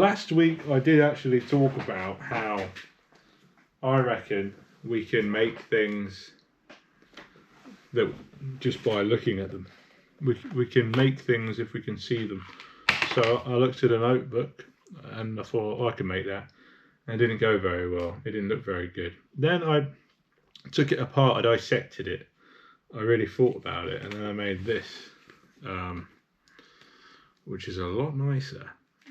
Last week I did actually talk about how I reckon we can make things that just by looking at them. We can make things if we can see them. So I looked at a notebook and I thought, I can make that. And it didn't go very well. It didn't look very good. Then I took it apart, I dissected it. I really thought about it, and then I made this, which is a lot nicer,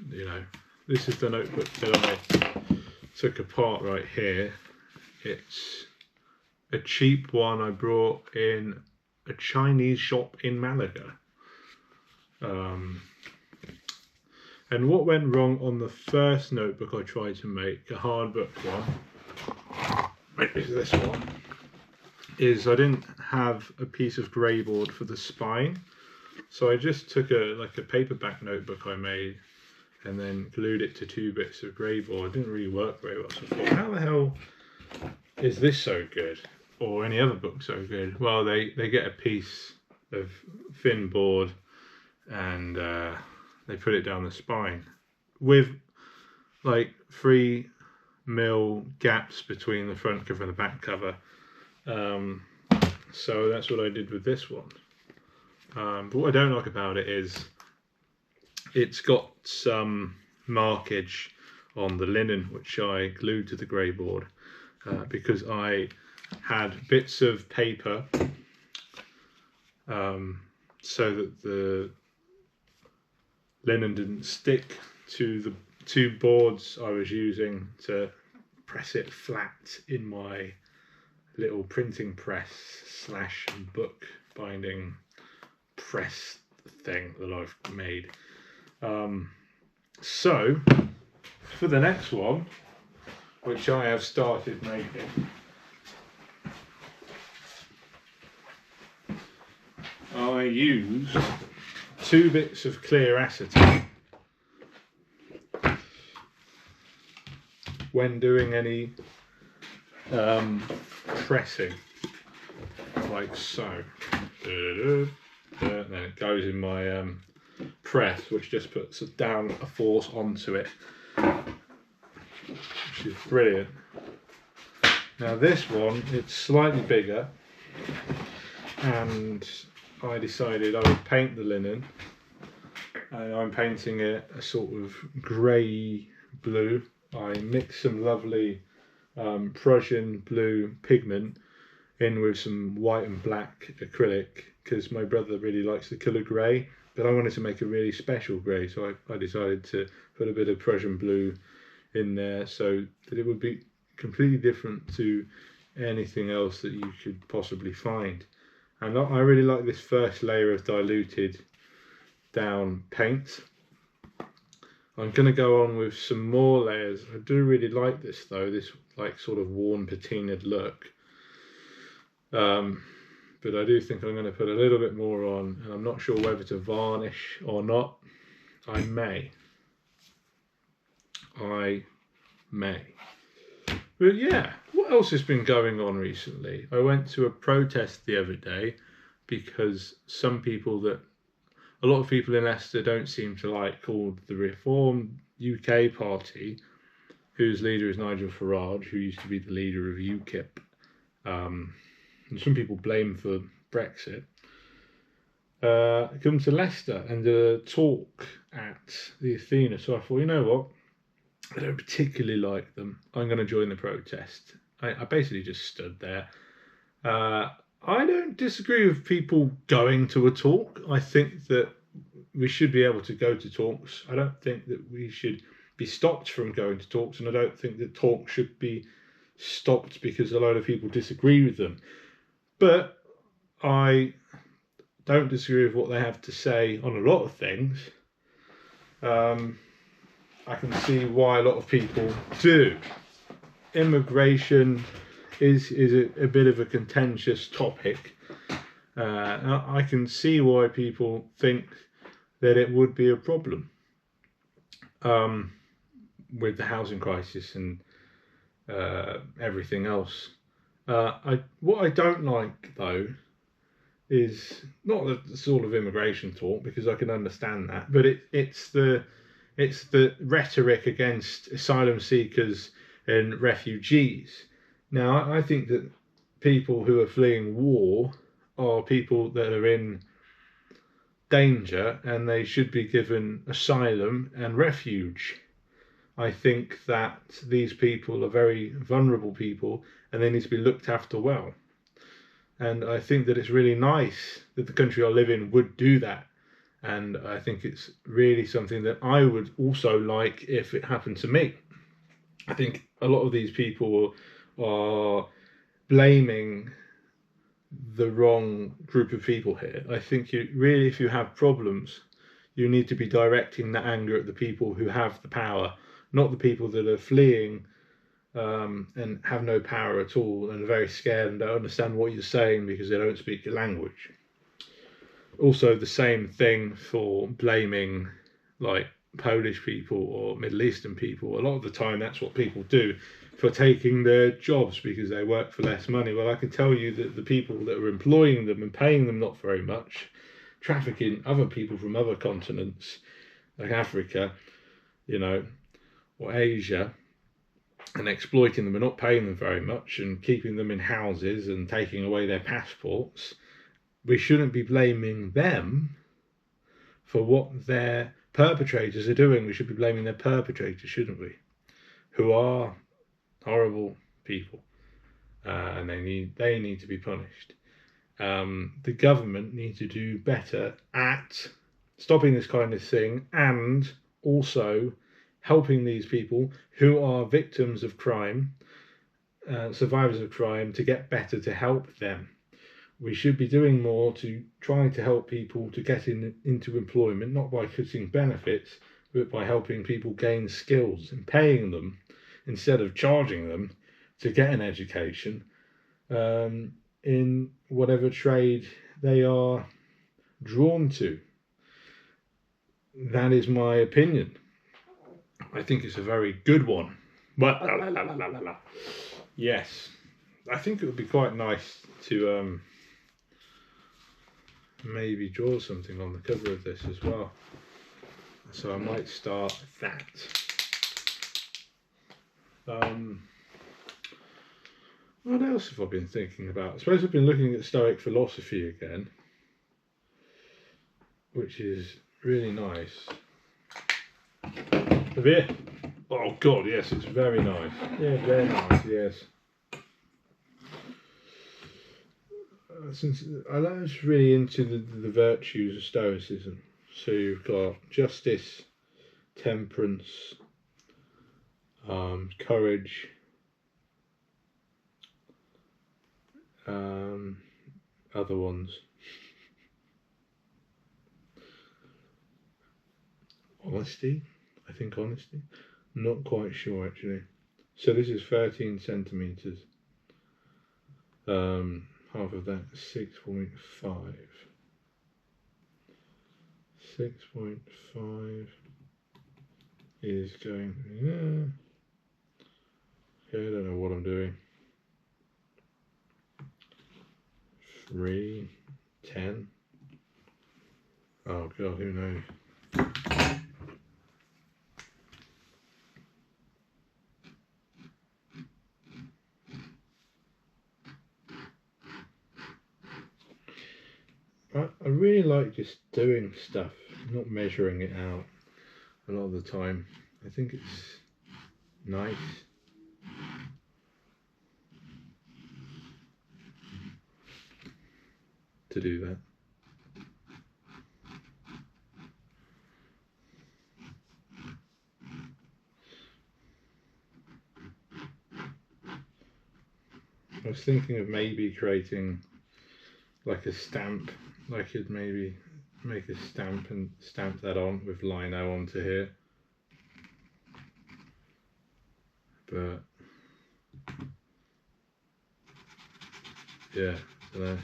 you know. This is the notebook that I took apart right here. It's a cheap one I brought in a Chinese shop in Malaga. And what went wrong on the first notebook I tried to make, a hardbook one, which is this one, is I didn't have a piece of grey board for the spine. So I just took a paperback notebook I made and then glued it to 2 bits of grey board. It didn't really work very well, so I thought, how the hell is this so good, or any other book so good? Well, they get a piece of thin board and they put it down the spine with like 3mm gaps between the front cover and the back cover. So that's what I did with this one. But what I don't like about it is it's got some markage on the linen, which I glued to the grey board because I had bits of paper so that the linen didn't stick to the 2 boards I was using to press it flat in my little printing press / book binding press thing that I've made. So for the next one, which I have started making, I used 2 bits of clear acetate when doing any pressing, like so. And then it goes in my press, which just puts down a force onto it, which is brilliant. Now this one, it's slightly bigger, and I decided I would paint the linen, and I'm painting it a sort of grey blue. I mixed some lovely Prussian blue pigment in with some white and black acrylic, because my brother really likes the colour grey, but I wanted to make a really special grey, so I decided to put a bit of Prussian blue in there so that it would be completely different to anything else that you could possibly find. And I really like this first layer of diluted down paint. I'm going to go on with some more layers. I do really like this though, this like sort of worn patinaed look. But I do think I'm going to put a little bit more on, and I'm not sure whether to varnish or not. I may. But yeah, what else has been going on recently? I went to a protest the other day because a lot of people in Leicester don't seem to like, called the Reform UK Party, whose leader is Nigel Farage, who used to be the leader of UKIP. And some people blame for Brexit, come to Leicester and did a talk at the Athena. So I thought, you know what, I don't particularly like them. I'm going to join the protest. I basically just stood there. I don't disagree with people going to a talk. I think that we should be able to go to talks. I don't think that we should be stopped from going to talks, and I don't think that talks should be stopped because a lot of people disagree with them. But I don't disagree with what they have to say on a lot of things. I can see why a lot of people do. Immigration is a bit of a contentious topic. I can see why people think that it would be a problem with the housing crisis and everything else. What I don't like though is not the sort of immigration talk, because I can understand that, but it's the It's the rhetoric against asylum seekers and refugees. Now, I think that people who are fleeing war are people that are in danger and they should be given asylum and refuge. I think that these people are very vulnerable people and they need to be looked after well. And I think that it's really nice that the country I live in would do that. And I think it's really something that I would also like if it happened to me. I think a lot of these people are blaming the wrong group of people here. I think you really, if you have problems, you need to be directing that anger at the people who have the power, not the people that are fleeing and have no power at all and are very scared and don't understand what you're saying because they don't speak your language. Also, the same thing for blaming like Polish people or Middle Eastern people. A lot of the time, that's what people do for taking their jobs because they work for less money. Well, I can tell you that the people that are employing them and paying them not very much, trafficking other people from other continents like Africa, or Asia, and exploiting them and not paying them very much and keeping them in houses and taking away their passports. We shouldn't be blaming them for what their perpetrators are doing. We should be blaming their perpetrators, shouldn't we? Who are horrible people, and they need to be punished. The government needs to do better at stopping this kind of thing and also helping these people who are victims of crime, survivors of crime, to get better, to help them. We should be doing more to try to help people to get into employment, not by cutting benefits, but by helping people gain skills and paying them instead of charging them to get an education in whatever trade they are drawn to. That is my opinion. I think it's a very good one. But yes, I think it would be quite nice to maybe draw something on the cover of this as well. So I might start that. What else have I been thinking about? I suppose I've been looking at Stoic philosophy again, which is really nice. Have you? Oh God, yes, it's very nice. Yeah, very nice, yes. Since I was really into the virtues of Stoicism. So you've got justice, temperance, courage, other ones. Honesty, I think honesty. Not quite sure actually. So this is 13 centimeters. Half of that 6.5. 6.5 is going. Okay, I don't know what I'm doing. 3, 10. Oh God, who knows? I really like just doing stuff, not measuring it out a lot of the time. I think it's nice. To do that. I was thinking of maybe creating like a stamp. I could maybe make a stamp and stamp that on with lino onto here. But yeah, I don't know.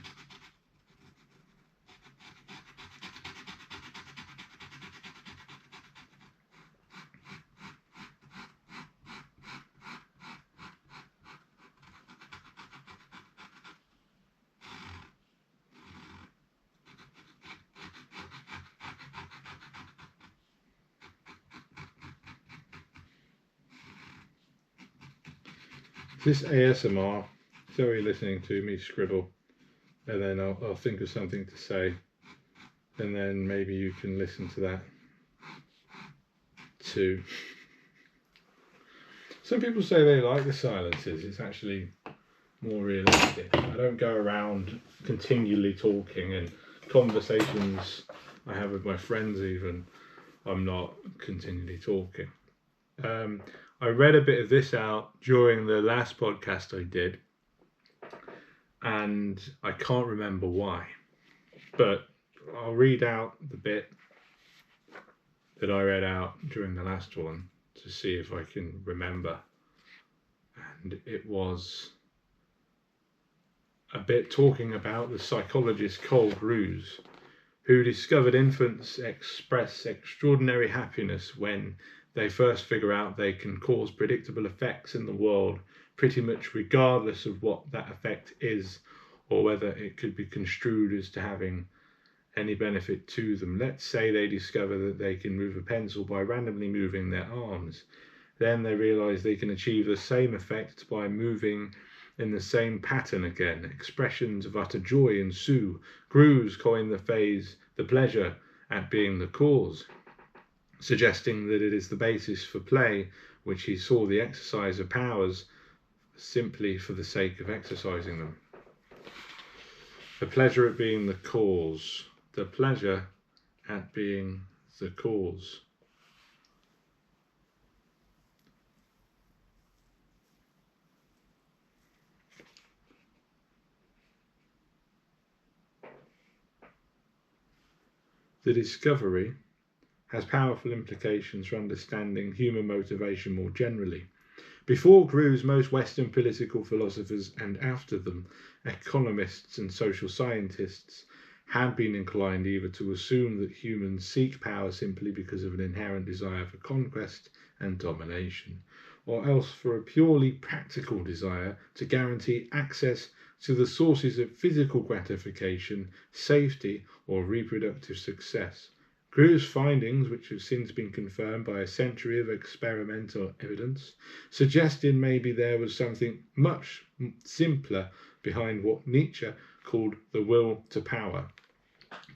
This ASMR, so you're listening to me scribble, and then I'll think of something to say, and then maybe you can listen to that too. Some people say they like the silences. It's actually more realistic. I don't go around continually talking, and conversations I have with my friends even, I'm not continually talking. I read a bit of this out during the last podcast I did, and I can't remember why, but I'll read out the bit that I read out during the last one to see if I can remember. And it was a bit talking about the psychologist Karl Groos, who discovered infants express extraordinary happiness when they first figure out they can cause predictable effects in the world, pretty much regardless of what that effect is or whether it could be construed as to having any benefit to them. Let's say they discover that they can move a pencil by randomly moving their arms. Then they realise they can achieve the same effect by moving in the same pattern again. Expressions of utter joy ensue. Groos coined the phrase "the pleasure at being the cause," suggesting that it is the basis for play, which he saw the exercise of powers simply for the sake of exercising them. The pleasure at being the cause. The pleasure at being the cause. The discovery has powerful implications for understanding human motivation more generally. Before Groos, most Western political philosophers, and after them, economists and social scientists, had been inclined either to assume that humans seek power simply because of an inherent desire for conquest and domination, or else for a purely practical desire to guarantee access to the sources of physical gratification, safety, or reproductive success. Groos' findings, which have since been confirmed by a century of experimental evidence, suggested maybe there was something much simpler behind what Nietzsche called the will to power.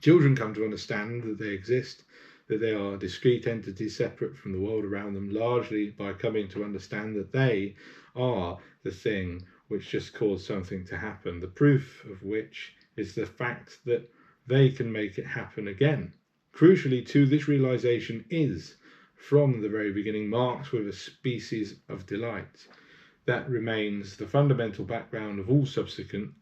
Children come to understand that they exist, that they are discrete entities separate from the world around them, largely by coming to understand that they are the thing which just caused something to happen, the proof of which is the fact that they can make it happen again. Crucially, too, this realization is, from the very beginning, marked with a species of delight that remains the fundamental background of all subsequent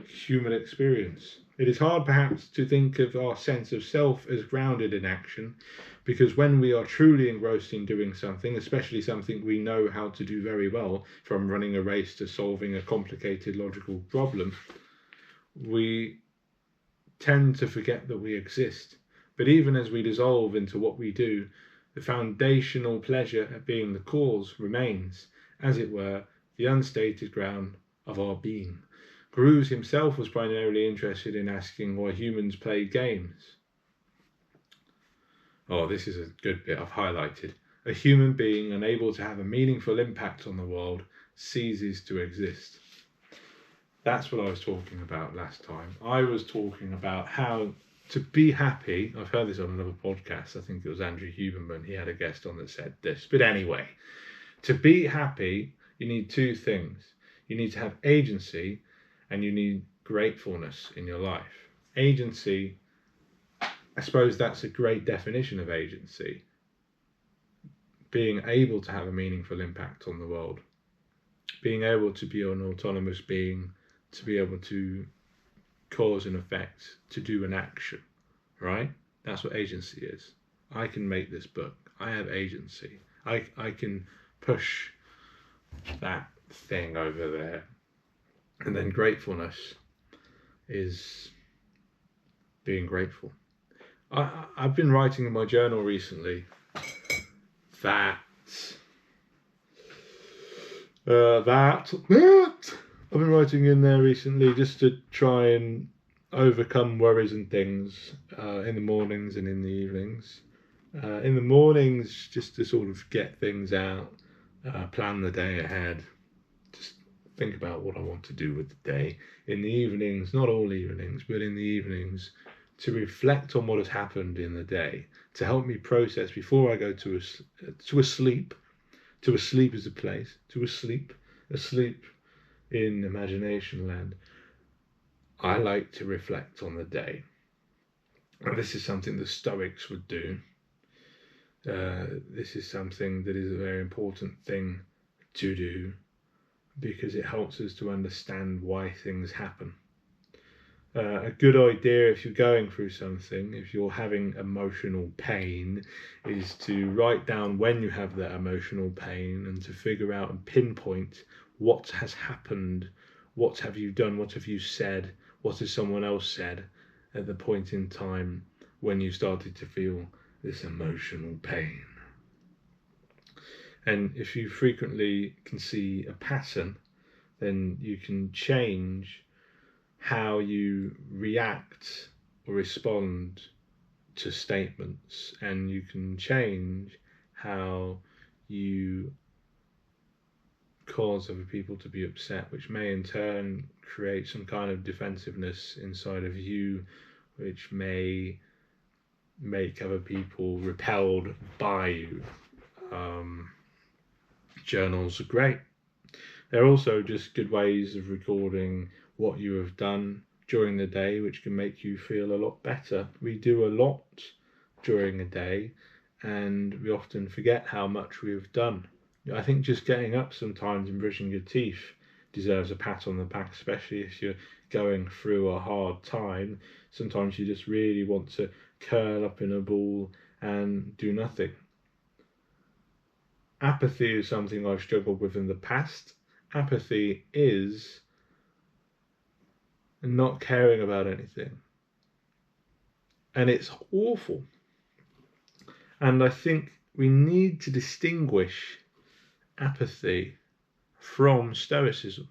human experience. It is hard, perhaps, to think of our sense of self as grounded in action, because when we are truly engrossed in doing something, especially something we know how to do very well, from running a race to solving a complicated logical problem, we tend to forget that we exist. But even as we dissolve into what we do, the foundational pleasure at being the cause remains, as it were, the unstated ground of our being. Groos himself was primarily interested in asking why humans play games. Oh, this is a good bit I've highlighted. A human being unable to have a meaningful impact on the world ceases to exist. That's what I was talking about last time. I was talking about how to be happy. I've heard this on another podcast. I think it was Andrew Huberman. He had a guest on that said this. But anyway, to be happy, you need two things. You need to have agency and you need gratefulness in your life. Agency, I suppose that's a great definition of agency. Being able to have a meaningful impact on the world. Being able to be an autonomous being, to be able to cause and effect, to do an action, right? That's what agency is. I can make this book. I have agency. I can push that thing over there. And then gratefulness is being grateful. I've been writing in my journal recently that I've been writing in there recently just to try and overcome worries and things in the mornings and in the evenings. In the mornings, just to sort of get things out, plan the day ahead, just think about what I want to do with the day. In the evenings, not all evenings, but in the evenings, to reflect on what has happened in the day, to help me process before I go to a sleep. To a sleep is a place. To a sleep in imagination land. I like to reflect on the day. And this is something the Stoics would do. This is something that is a very important thing to do because it helps us to understand why things happen. A good idea if you're going through something, if you're having emotional pain, is to write down when you have that emotional pain and to figure out and pinpoint what has happened, what have you done, what have you said, what has someone else said at the point in time when you started to feel this emotional pain. And if you frequently can see a pattern, then you can change how you react or respond to statements, and you can change how you cause other people to be upset, which may in turn create some kind of defensiveness inside of you, which may make other people repelled by you. Journals are great. They're also just good ways of recording what you have done during the day, which can make you feel a lot better. We do a lot during a day and we often forget how much we have done. I think just getting up sometimes and brushing your teeth deserves a pat on the back, especially if you're going through a hard time. Sometimes you just really want to curl up in a ball and do nothing. Apathy is something I've struggled with in the past. Apathy is not caring about anything. And it's awful. And I think we need to distinguish apathy from stoicism.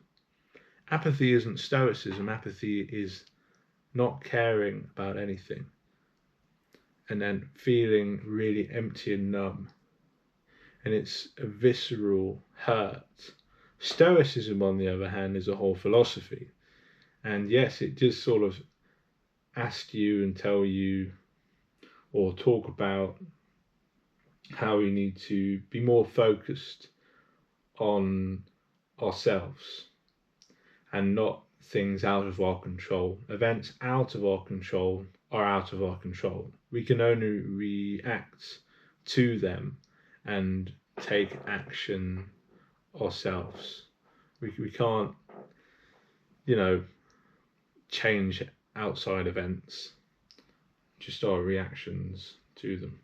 Apathy isn't stoicism. Apathy is not caring about anything and then feeling really empty and numb. And it's a visceral hurt. Stoicism, on the other hand, is a whole philosophy. And yes, it does sort of ask you and tell you or talk about how we need to be more focused on ourselves and not things out of our control. Events out of our control are out of our control. We can only react to them and take action ourselves. We can't, change outside events, just our reactions to them.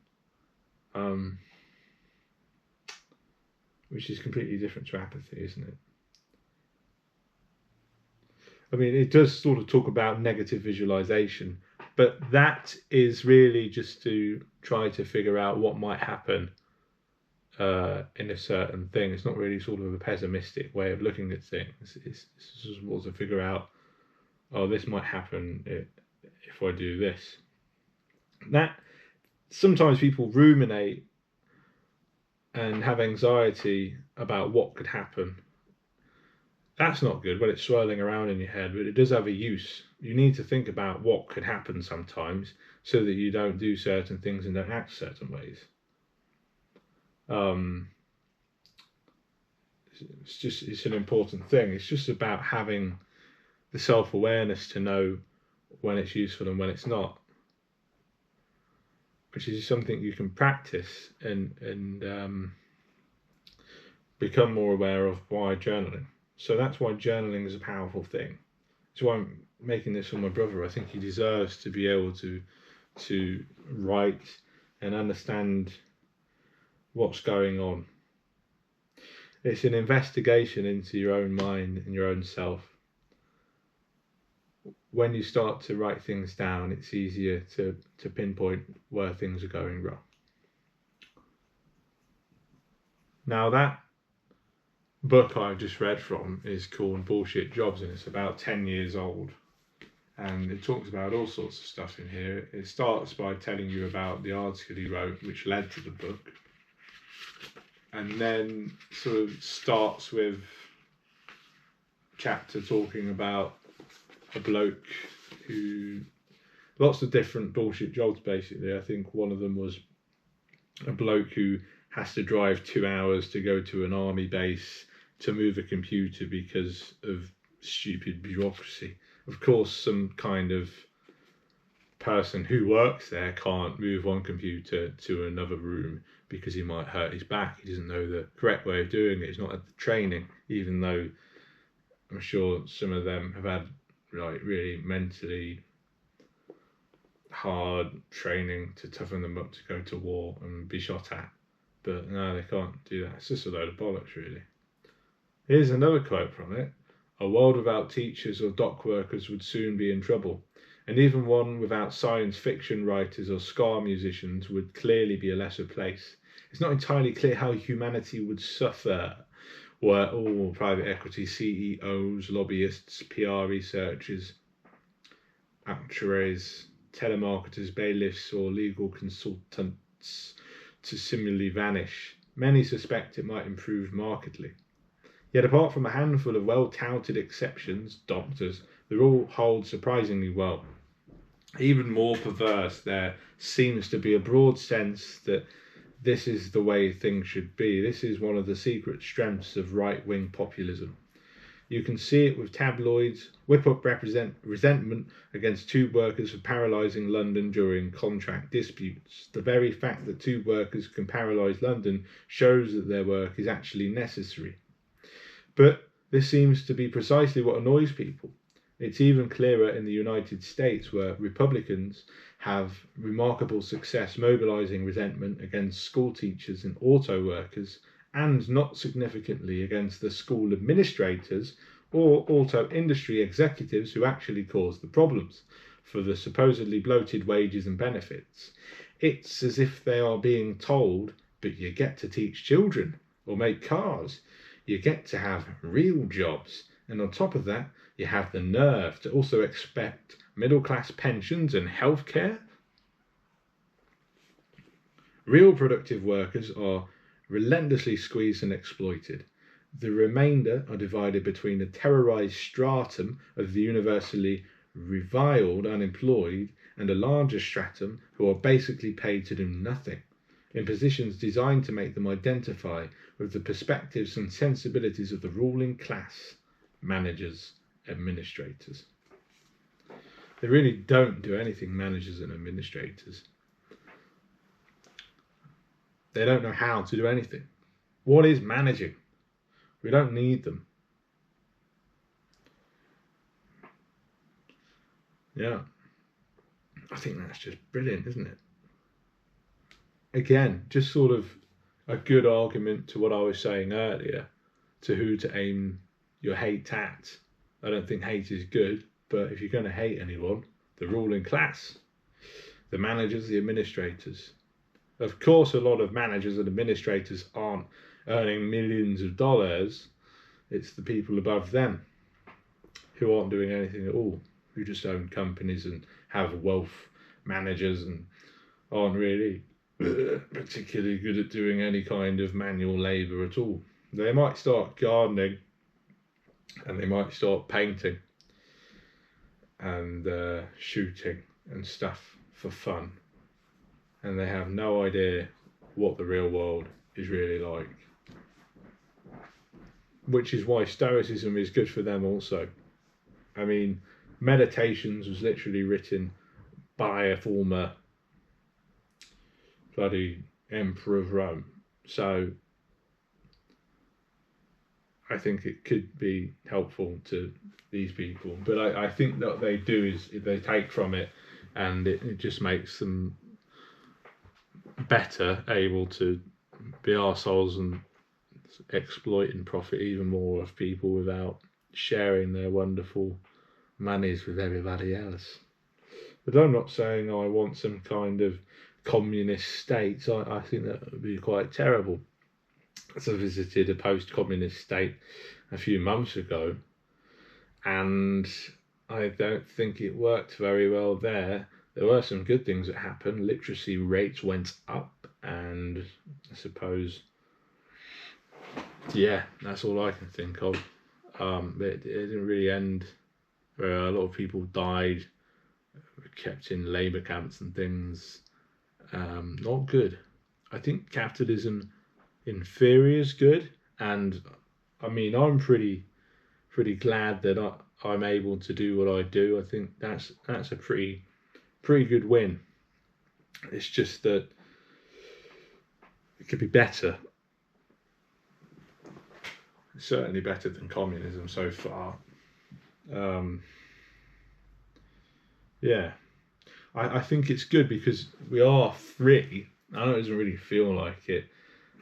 Which is completely different to apathy, isn't it? I mean, it does sort of talk about negative visualization, but that is really just to try to figure out what might happen in a certain thing. It's not really sort of a pessimistic way of looking at things. It's just more to figure out, this might happen if I do this. That sometimes people ruminate and have anxiety about what could happen. That's not good when it's swirling around in your head, but it does have a use. You need to think about what could happen sometimes so that you don't do certain things and don't act certain ways. It's an important thing. It's just about having the self-awareness to know when it's useful and when it's not, which is something you can practice and become more aware of by journaling. So that's why journaling is a powerful thing. That's why I'm making this for my brother. I think he deserves to be able to write and understand what's going on. It's an investigation into your own mind and your own self. When you start to write things down, it's easier to pinpoint where things are going wrong. Now, that book I've just read from is called Bullshit Jobs, and it's about 10 years old. And it talks about all sorts of stuff in here. It starts by telling you about the article he wrote, which led to the book. And then sort of starts with chapter talking about a bloke who, lots of different bullshit jobs basically. I think one of them was a bloke who has to drive 2 hours to go to an army base to move a computer because of stupid bureaucracy. Of course, some kind of person who works there can't move one computer to another room because he might hurt his back. He doesn't know the correct way of doing it. He's not had the training, even though I'm sure some of them have had like really mentally hard training to toughen them up to go to war and be shot at. But no, they can't do that. It's just a load of bollocks, really. Here's another quote from it. A world without teachers or dock workers would soon be in trouble. And even one without science fiction writers or ska musicians would clearly be a lesser place. It's not entirely clear how humanity would suffer were all private equity CEOs, lobbyists, PR researchers, actuaries, telemarketers, bailiffs, or legal consultants to similarly vanish. Many suspect it might improve markedly. Yet apart from a handful of well-touted exceptions, doctors, they all hold surprisingly well. Even more perverse, there seems to be a broad sense that this is the way things should be. This is one of the secret strengths of right-wing populism. You can see it with tabloids, whip up resentment against tube workers for paralysing London during contract disputes. The very fact that tube workers can paralyse London shows that their work is actually necessary. But this seems to be precisely what annoys people. It's even clearer in the United States, where Republicans have remarkable success mobilising resentment against school teachers and auto workers, and not significantly against the school administrators or auto industry executives who actually cause the problems for the supposedly bloated wages and benefits. It's as if they are being told, but you get to teach children or make cars. You get to have real jobs. And on top of that, you have the nerve to also expect middle-class pensions and healthcare. Real productive workers are relentlessly squeezed and exploited. The remainder are divided between a terrorised stratum of the universally reviled unemployed and a larger stratum who are basically paid to do nothing, in positions designed to make them identify with the perspectives and sensibilities of the ruling class, managers, administrators. They really don't do anything, managers and administrators. They don't know how to do anything. What is managing? We don't need them. Yeah. I think that's just brilliant, isn't it? Again, just sort of a good argument to what I was saying earlier, to who to aim your hate at. I don't think hate is good, but if you're going to hate anyone, the ruling class, the managers, the administrators. Of course, a lot of managers and administrators aren't earning millions of dollars. It's the people above them who aren't doing anything at all, who just own companies and have wealth managers and aren't really particularly good at doing any kind of manual labour at all. They might start gardening and they might start painting and shooting and stuff for fun, and they have no idea what the real world is really like, which is why Stoicism is good for them also. I mean, Meditations was literally written by a former bloody emperor of Rome, so I think it could be helpful to these people. But I think that what they do is they take from it, and it just makes them better able to be arseholes and exploit and profit even more of people without sharing their wonderful monies with everybody else. But I'm not saying I want some kind of communist state. I think that would be quite terrible. So I visited a post-communist state a few months ago, and I don't think it worked very well there. There were some good things that happened. Literacy rates went up, and I suppose, yeah, that's all I can think of. It didn't really end. A lot of people died, kept in labour camps and things. Not good. I think capitalism in theory is good, and I mean I'm pretty glad that I'm able to do what I do. I think that's a pretty good win. It's just that it could be better. It's certainly better than communism so far. Yeah, I think it's good because we are free. I know it doesn't really feel like it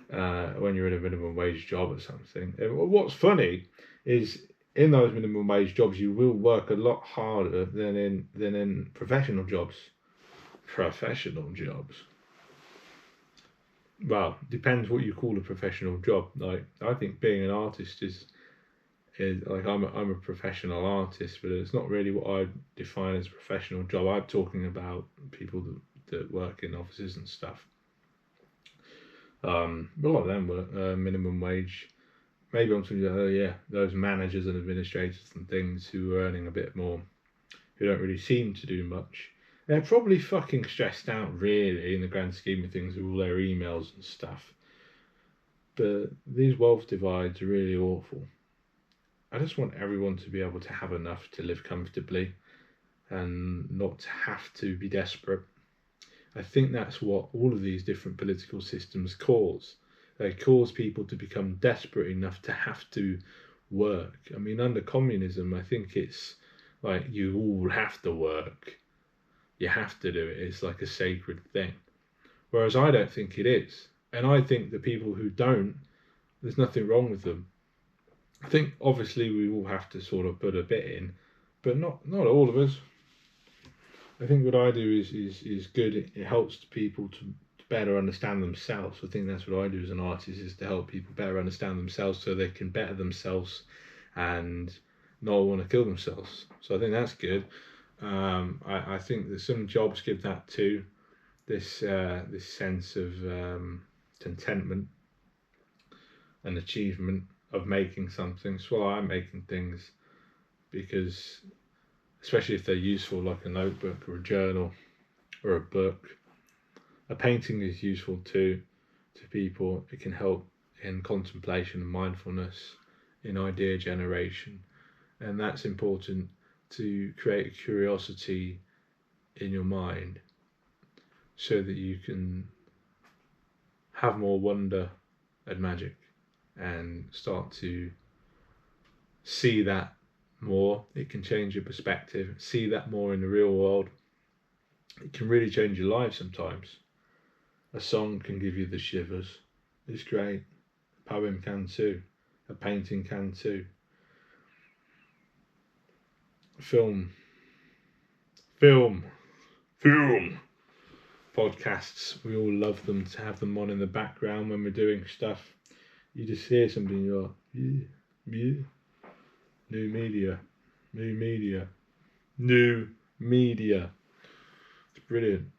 when you're in a minimum wage job or something. And what's funny is in those minimum wage jobs you will work a lot harder than in professional jobs. Professional jobs. Well, depends what you call a professional job. Like I think being an artist is like I'm a professional artist, but it's not really what I define as a professional job. I'm talking about people that work in offices and stuff. A lot of them work minimum wage. Maybe I'm talking those managers and administrators and things who are earning a bit more, who don't really seem to do much. They're probably fucking stressed out, really, in the grand scheme of things, with all their emails and stuff. But these wealth divides are really awful. I just want everyone to be able to have enough to live comfortably and not to have to be desperate. I think that's what all of these different political systems cause. They cause people to become desperate enough to have to work. I mean, under communism, I think it's like you all have to work. You have to do it. It's like a sacred thing. Whereas I don't think it is. And I think that people who don't, there's nothing wrong with them. I think obviously we all have to sort of put a bit in, but not all of us. I think what I do is good. It helps people to better understand themselves. I think that's what I do as an artist, is to help people better understand themselves so they can better themselves and not want to kill themselves. So I think that's good. I think that some jobs give that too, this sense of contentment and achievement of making something. So I'm making things because, especially if they're useful, like a notebook or a journal or a book. A painting is useful too to people. It can help in contemplation and mindfulness, in idea generation, and that's important to create a curiosity in your mind so that you can have more wonder and magic and start to see that more. It can change your perspective, see that more in the real world. It can really change your life sometimes. A song can give you the shivers. It's great. A poem can too. A painting can too. Film. Podcasts, we all love them, to have them on in the background when we're doing stuff. You just hear something and you're like, yeah. New media. It's brilliant.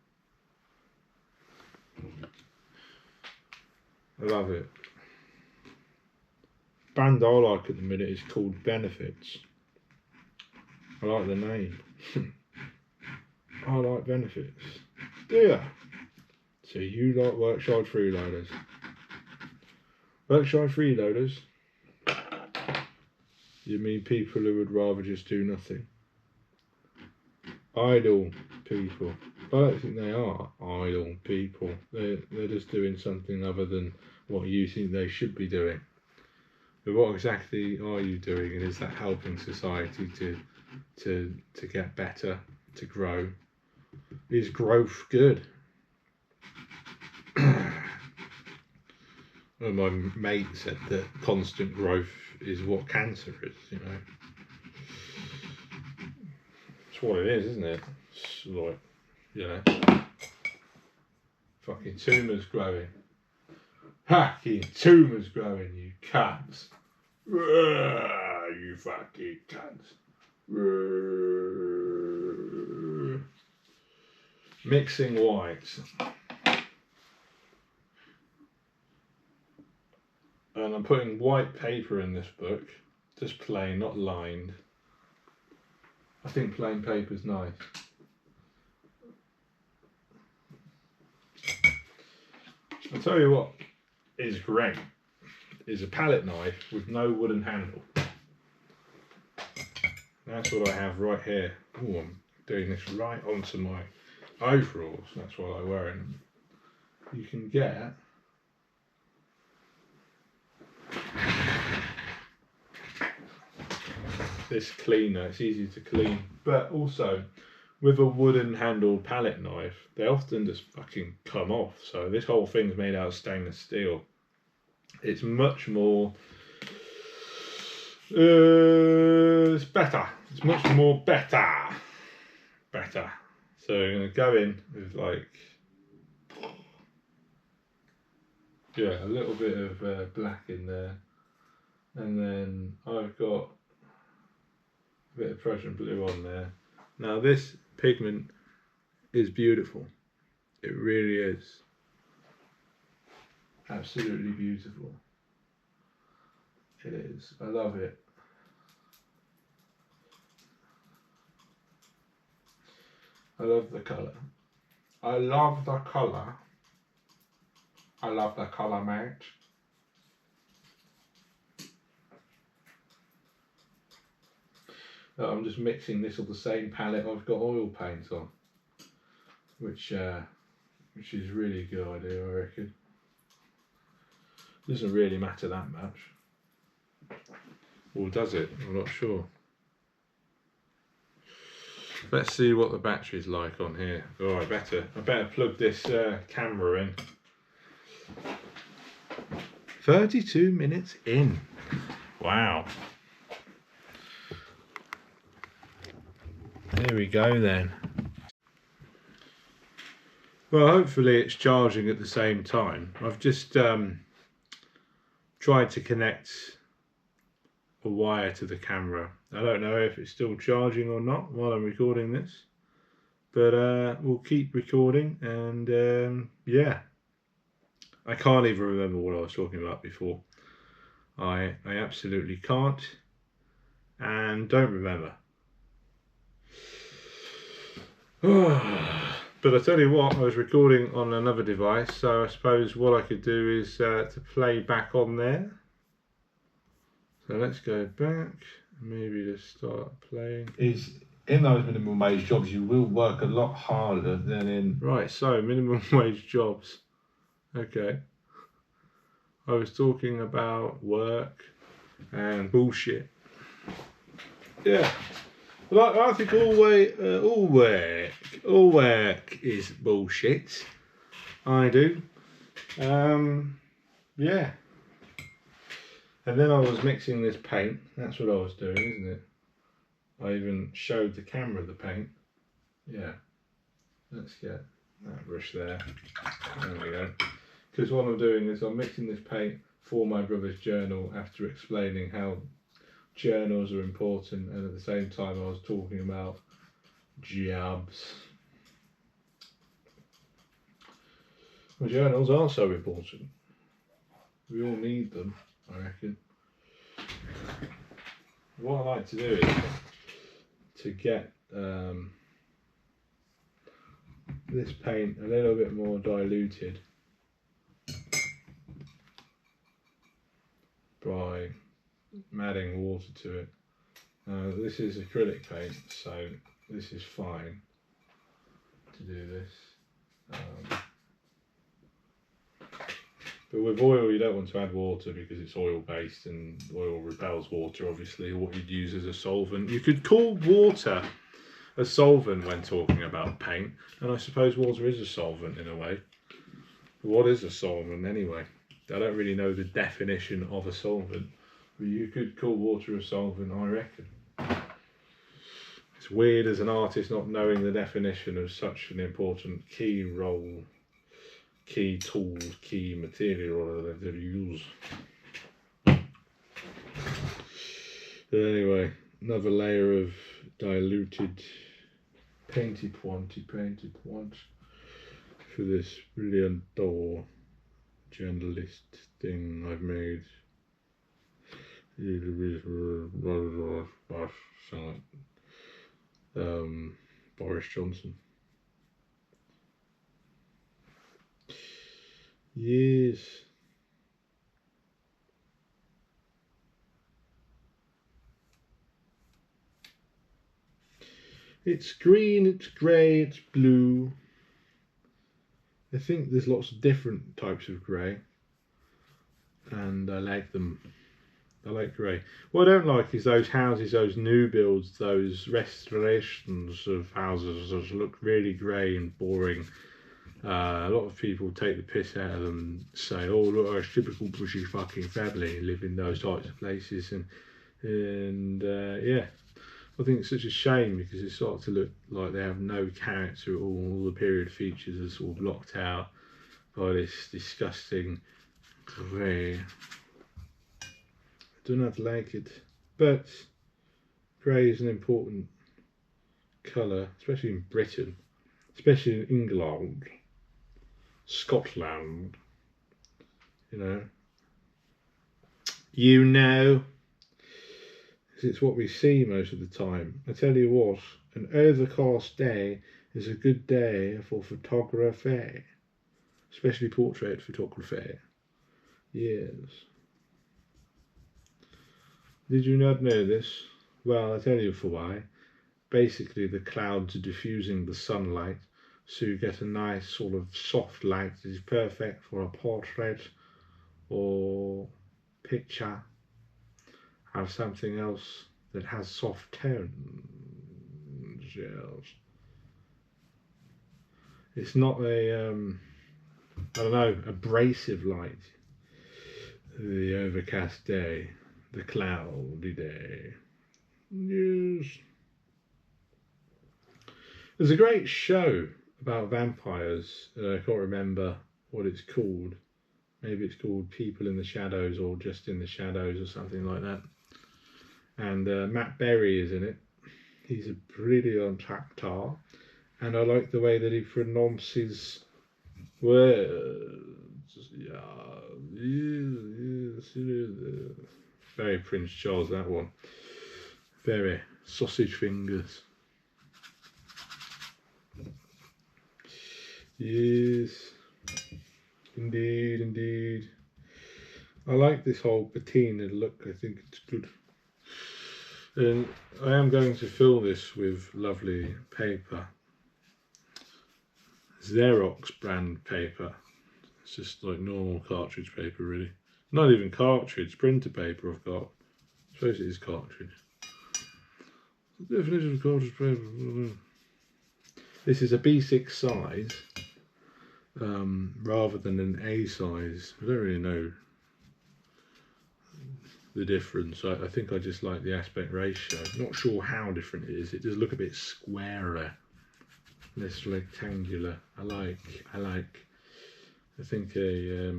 I love it. Band I like at the minute is called Benefits. I like the name. I like Benefits. Do ya? So you like Workside Freeloaders? Workside Freeloaders? You mean people who would rather just do nothing? Idle people. I don't think they are idle people. They're just doing something other than what you think they should be doing. But what exactly are you doing, and is that helping society to get better, to grow? Is growth good? Well, my mate said that constant growth is what cancer is, you know. It's what it is, isn't it? It's like, you know, fucking tumours growing. Fucking tumours growing, you cunts. You fucking cunts. Mixing whites. And I'm putting white paper in this book just plain, not lined. I think plain paper's nice. I'll tell you what is great is a palette knife with no wooden handle. That's what I have right here. Oh, I'm doing this right onto my overalls. That's why I'm wearing them. You can get this cleaner. It's easy to clean, but also with a wooden handled palette knife, they often just fucking come off. So this whole thing's made out of stainless steel. It's much more. It's better. It's much more better. Better. So I'm going to go in with like, yeah, a little bit of black in there. And then I've got a bit of Prussian blue on there. Now this pigment is beautiful. It really is. Absolutely beautiful. It is. I love it. I love the colour. I love the colour. I love the colour, mate. I'm just mixing this on the same palette I've got oil paint on, which is really good idea, I reckon. Doesn't really matter that much. Or does it? I'm not sure. Let's see what the battery's like on here. Oh, I better plug this camera in. 32 minutes in. Wow. There we go then. Well, hopefully it's charging at the same time. I've just tried to connect a wire to the camera. I don't know if it's still charging or not while I'm recording this, but we'll keep recording. And yeah, I can't even remember what I was talking about before. I absolutely can't and don't remember. But I tell you what, I was recording on another device, so I suppose what I could do is to play back on there. So let's go back, maybe just start playing. Is in those minimum wage jobs you will work a lot harder than in... Right, so minimum wage jobs. Okay. I was talking about work and bullshit. Yeah. Well, I think all work is bullshit. I do. Yeah. And then I was mixing this paint. That's what I was doing, isn't it? I even showed the camera the paint. Yeah. Let's get that brush there. There we go. Because what I'm doing is I'm mixing this paint for my brother's journal after explaining how journals are important, and at the same time I was talking about jobs. Well, journals are so important. We all need them, I reckon. What I like to do is to get this paint a little bit more diluted by adding water to it. This is acrylic paint, so this is fine to do this. But with oil you don't want to add water because it's oil based and oil repels water, obviously, what you'd use as a solvent. You could call water a solvent when talking about paint, and I suppose water is a solvent in a way. But what is a solvent anyway? I don't really know the definition of a solvent, but you could call water a solvent, I reckon. It's weird as an artist not knowing the definition of such an important key role, key tools, key material that they use. But anyway, another layer of diluted painty point for this brilliant door journalist thing I've made. Sound like Boris Johnson. Yes. It's green, it's grey, it's blue. I think there's lots of different types of grey, and I like them. I like grey. What I don't like is those houses, those new builds, those restorations of houses that look really grey and boring. A lot of people take the piss out of them and say, "Oh, look, a typical British fucking family live in those types of places," and yeah, I think it's such a shame because it starts to look like they have no character at all. All the period features are sort of blocked out by this disgusting grey. I do not like it, but grey is an important colour, especially in Britain, especially in England, Scotland. You know, it's what we see most of the time. I tell you what, an overcast day is a good day for photography, especially portrait photography. Yes. Did you not know this? Well, I'll tell you for why. Basically, the clouds are diffusing the sunlight, so you get a nice sort of soft light that is perfect for a portrait or picture of something else that has soft tones. Yes. It's not a I don't know, abrasive light. The overcast day, the cloudy day. Yes. There's a great show about vampires. I can't remember what it's called. Maybe it's called People in the Shadows or Just in the Shadows or something like that. And Matt Berry is in it. He's a brilliant actor. And I like the way that he pronounces words. Yeah, yes, very Prince Charles, that one. Very sausage fingers. Yes, indeed, indeed. I like this whole patina look. I think it's good. And I am going to fill this with lovely paper. Xerox brand paper. It's just like normal cartridge paper, really. Not even cartridge, printer paper I've got. I suppose it is cartridge. The definition of cartridge paper. This is a B6 size rather than an A size. I don't really know the difference. I think I just like the aspect ratio. Not sure how different it is. It does look a bit squarer, less rectangular. I think a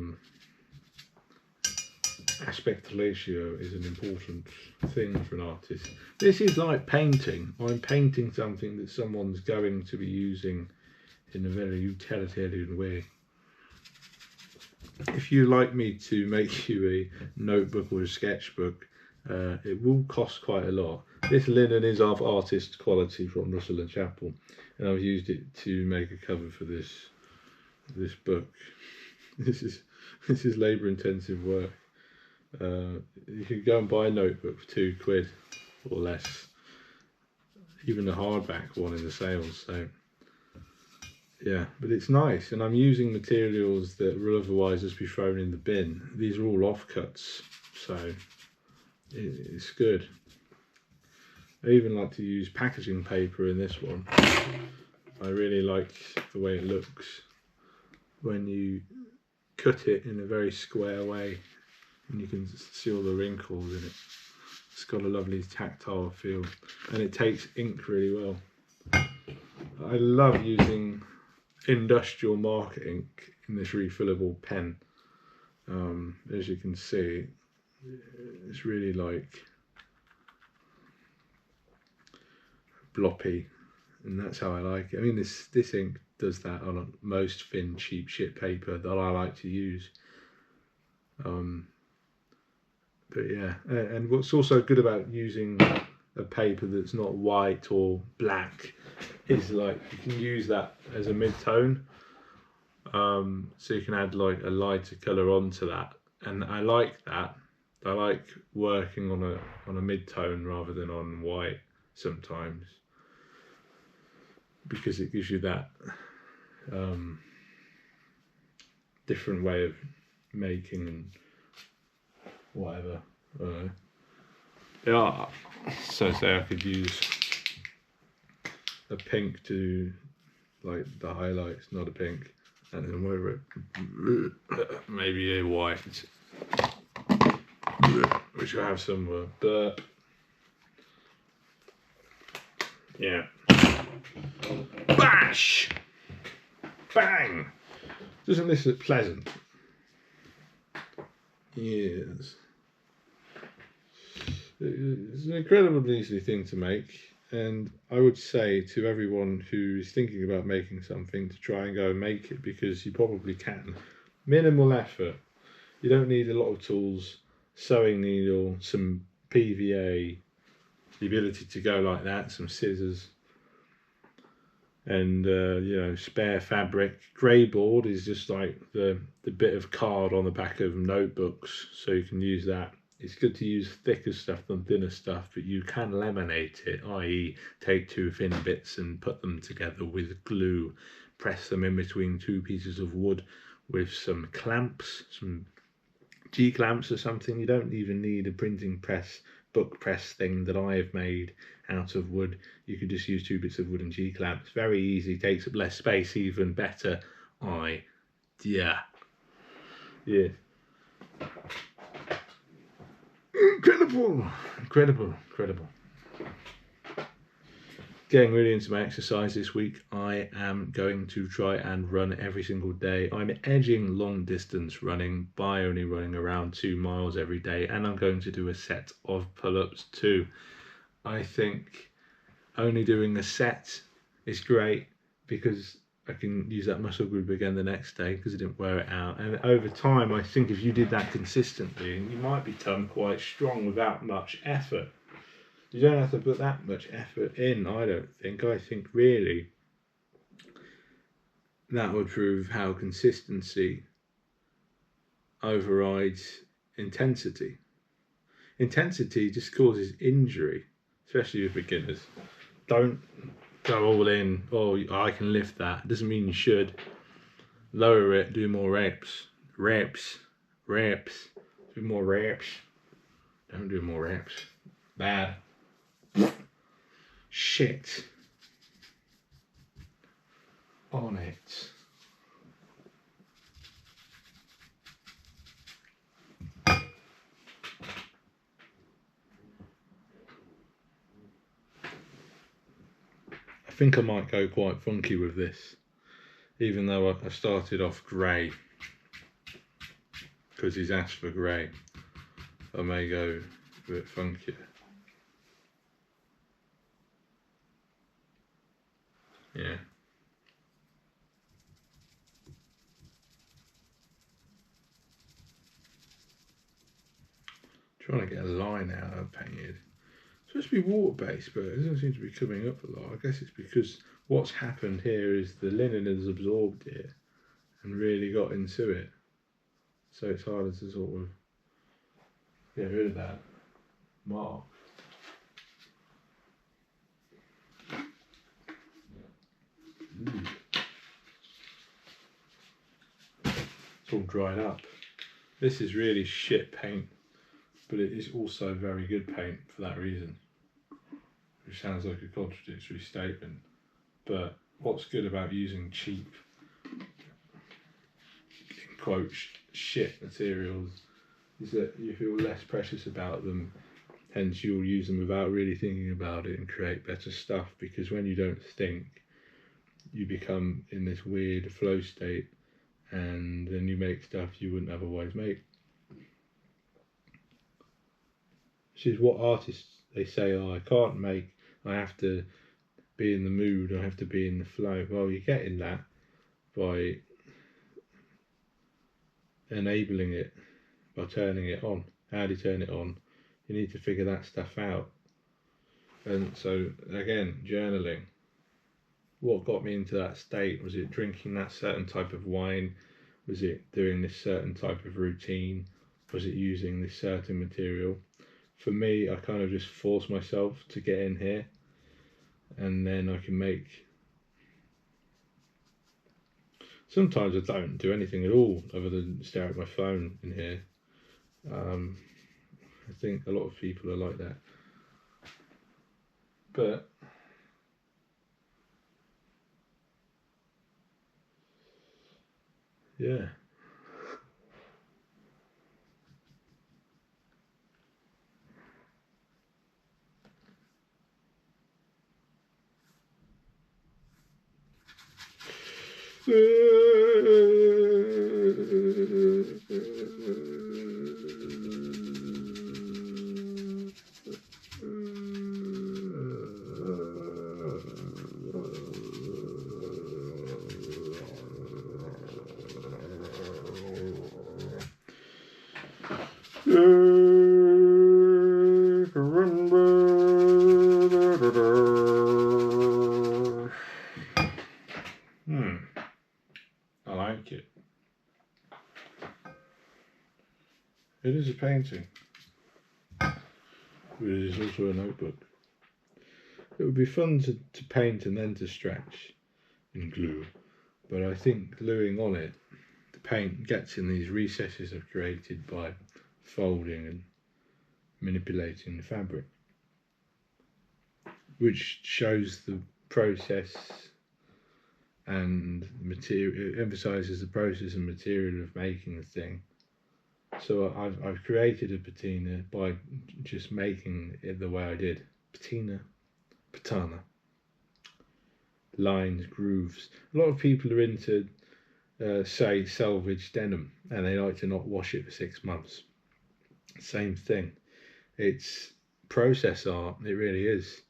aspect ratio is an important thing for an artist. This is like painting. I'm painting something that someone's going to be using in a very utilitarian way. If you like me to make you a notebook or a sketchbook, it will cost quite a lot. This linen is of artist quality from Russell and Chapel, and I've used it to make a cover for this book. This is labour intensive work. You can go and buy a notebook for £2 or less, even the hardback one in the sales. So yeah, but it's nice, and I'm using materials that will otherwise just be thrown in the bin. These are all offcuts, so it's good. I even like to use packaging paper in this one. I really like the way it looks when you cut it in a very square way, and you can see all the wrinkles in it. It's got a lovely tactile feel, and it takes ink really well. I love using industrial marker ink in this refillable pen. As you can see, it's really like bloppy, and that's how I like it. I mean, this ink does that on most thin, cheap shit paper that I like to use. But yeah, and what's also good about using a paper that's not white or black is like you can use that as a mid-tone, so you can add like a lighter colour onto that, and I like that. I like working on a mid-tone rather than on white sometimes, because it gives you that different way of making and whatever. Yeah, so say I could use a pink to like the highlights, not a pink, and then whatever, maybe a white, which I have somewhere. But yeah, bash, bang. Doesn't this look pleasant? Yes. It's an incredibly easy thing to make, and I would say to everyone who is thinking about making something to try and go and make it, because you probably can. Minimal effort. You don't need a lot of tools, sewing needle, some PVA, the ability to go like that, some scissors, and spare fabric. Grey board is just like the bit of card on the back of notebooks, so you can use that. It's good to use thicker stuff than thinner stuff, but you can laminate it, i.e. take two thin bits and put them together with glue, press them in between two pieces of wood with some clamps, some G-clamps or something. You don't even need a printing press, book press thing that I've made out of wood. You can just use two bits of wood and G-clamps. Very easy, takes up less space, even better idea. Yeah. Incredible. Getting really into my exercise this week. I am going to try and run every single day. I'm edging long distance running by only running around 2 miles every day, and I'm going to do a set of pull-ups too. I think only doing a set is great because I can use that muscle group again the next day because I didn't wear it out. And over time, I think if you did that consistently, you might become quite strong without much effort. You don't have to put that much effort in, I don't think. I think really that would prove how consistency overrides intensity. Intensity just causes injury, especially with beginners. Don't go all in, oh, I can lift that. It doesn't mean you should. Lower it, do more reps. Do more reps. Don't do more reps. Bad. Shit. On it. I think I might go quite funky with this, even though I started off grey, because he's asked for grey. I may go a bit funkier. Yeah. Trying to get a line out of painted. It's supposed to be water based, but it doesn't seem to be coming up a lot. I guess it's because what's happened here is the linen has absorbed it and really got into it. So it's harder to sort of get rid of that mark. It's all dried up. This is really shit paint, but it is also very good paint for that reason, which sounds like a contradictory statement. But what's good about using cheap, in quotes, shit materials is that you feel less precious about them, hence you'll use them without really thinking about it and create better stuff, because when you don't think, you become in this weird flow state and then you make stuff you wouldn't otherwise make. Which is what artists, they say, oh, I can't make, I have to be in the mood, I have to be in the flow. Well, you're getting that by enabling it, by turning it on. How do you turn it on? You need to figure that stuff out. And so again, journaling. What got me into that state? Was it drinking that certain type of wine? Was it doing this certain type of routine? Was it using this certain material? For me, I kind of just force myself to get in here, and then I can make. Sometimes I don't do anything at all other than stare at my phone in here. I think a lot of people are like that. But yeah. I like it. It is a painting. It is also a notebook. It would be fun to paint and then to stretch and glue, but I think gluing on it, the paint gets in these recesses I've created by folding and manipulating the fabric, which shows the process and material, it emphasises the process and material of making the thing. So I've created a patina by just making it the way I did. Patana. Lines, grooves. A lot of people are into, say, salvage denim, and they like to not wash it for 6 months. Same thing. It's process art, it really is.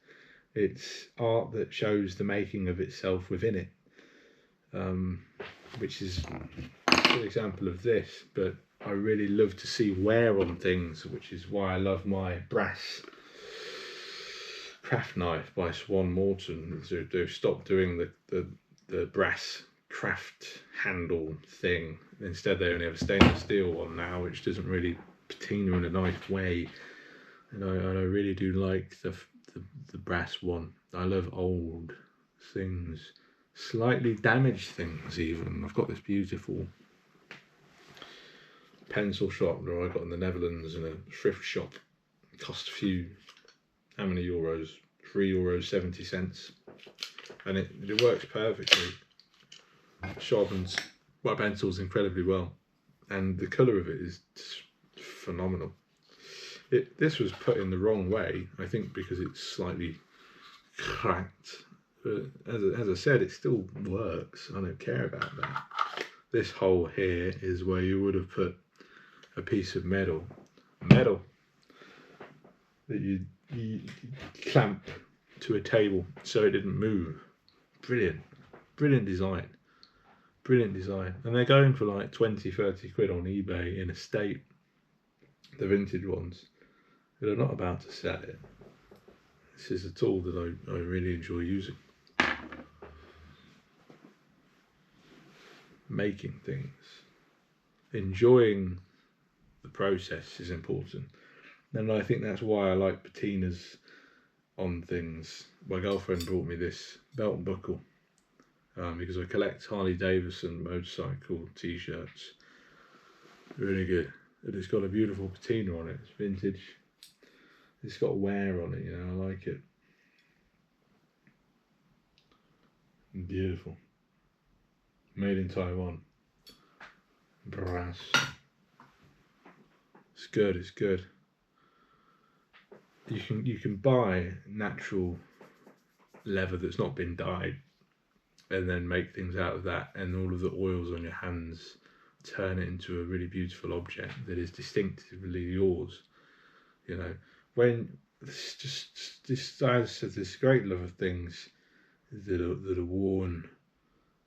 It's art that shows the making of itself within it, which is a good example of this, but I really love to see wear on things, which is why I love my brass craft knife by Swan Morton. So they've stopped doing the brass craft handle thing. Instead they only have a stainless steel one now, which doesn't really patina in a nice way. And I really do like the brass one. I love old things, slightly damaged things even. I've got this beautiful pencil shop that I got in the Netherlands in a thrift shop. It cost a few, how many euros? €3.70, and it works perfectly. Sharpens my pencils incredibly well, and the colour of it is phenomenal. This was put in the wrong way, I think, because it's slightly cracked. But as I said, it still works. I don't care about that. This hole here is where you would have put a piece of metal that you clamp to a table so it didn't move. Brilliant design. And they're going for like 20-30 quid on eBay in a state, the vintage ones. But I'm not about to sell it. This is a tool that I really enjoy using. Making things, enjoying the process is important, and I think that's why I like patinas on things. My girlfriend brought me this belt buckle because I collect Harley Davidson motorcycle t-shirts. Really good. And it's got a beautiful patina on it. It's vintage. It's got wear on it, you know. I like it. Beautiful. Made in Taiwan. Brass. It's good. You can buy natural leather that's not been dyed, and then make things out of that, and all of the oils on your hands turn it into a really beautiful object that is distinctively yours. You know, when this great love of things that are worn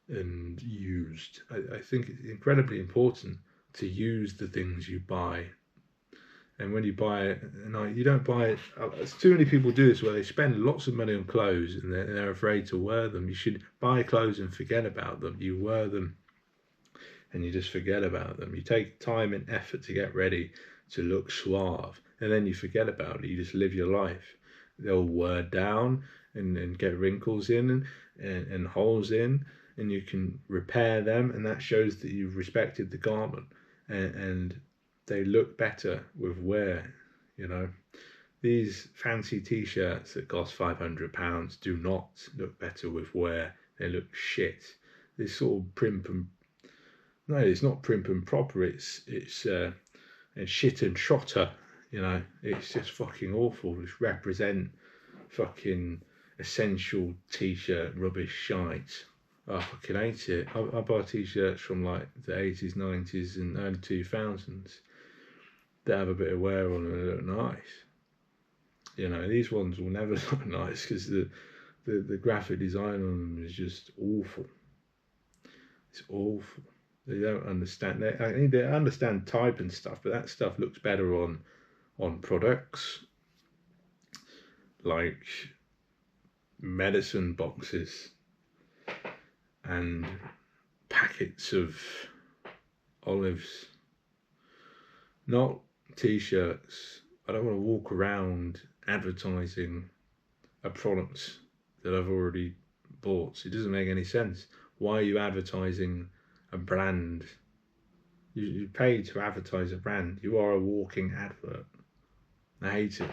and used. I think it's incredibly important to use the things you buy And when you buy it, you don't buy it. Too many people do this where they spend lots of money on clothes and they're afraid to wear them. You should buy clothes and forget about them. You wear them and you just forget about them. You take time and effort to get ready to look suave, and then you forget about it. You just live your life. They'll wear down and get wrinkles in and holes in, and you can repair them, and that shows that you've respected the garment, and they look better with wear. These fancy t-shirts that cost £500 do not look better with wear. They look shit. This sort of primp and no, it's not primp and proper. It's shit and trotter. It's just fucking awful. Just represent fucking essential t-shirt rubbish shite. I fucking hate it. I buy t-shirts from like the 80s, 90s and early 2000s that have a bit of wear on them and they look nice. These ones will never look nice because the graphic design on them is just awful. It's awful. They don't understand. They understand type and stuff, but that stuff looks better on products like medicine boxes and packets of olives, not t-shirts. I don't want to walk around advertising a product that I've already bought. It doesn't make any sense. Why are you advertising a brand? You pay to advertise a brand. You are a walking advert. I hate it.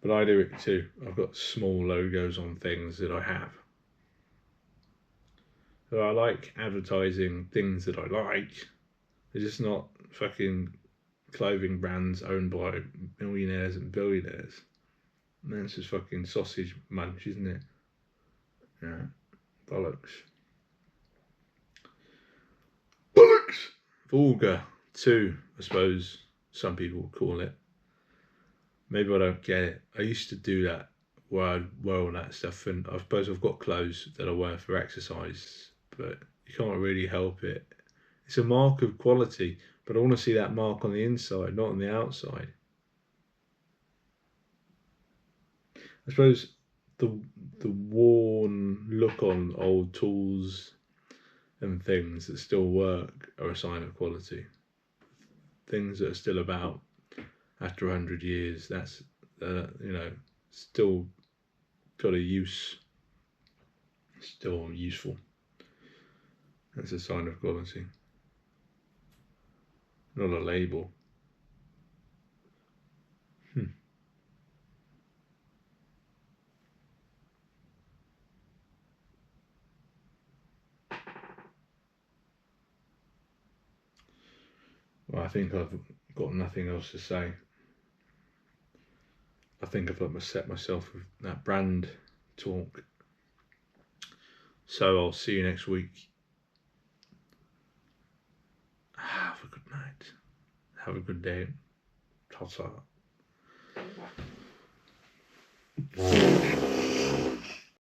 But I do it too. I've got small logos on things that I have. So I like advertising things that I like. They're just not fucking clothing brands owned by millionaires and billionaires. And that's just fucking sausage munch, isn't it? Yeah. Bollocks. Vulgar too, I suppose some people would call it. Maybe I don't get it. I used to do that where I'd wear all that stuff, and I suppose I've got clothes that I wear for exercise, but you can't really help it. It's a mark of quality, but I want to see that mark on the inside, not on the outside. I suppose the worn look on old tools and things that still work are a sign of quality. Things that are still about after 100 years, that's still got a use, still useful. That's a sign of quality, not a label. Well, I think I've got nothing else to say. I think I've set myself with that brand talk. So I'll see you next week. Have a good night. Have a good day. Ta-ta.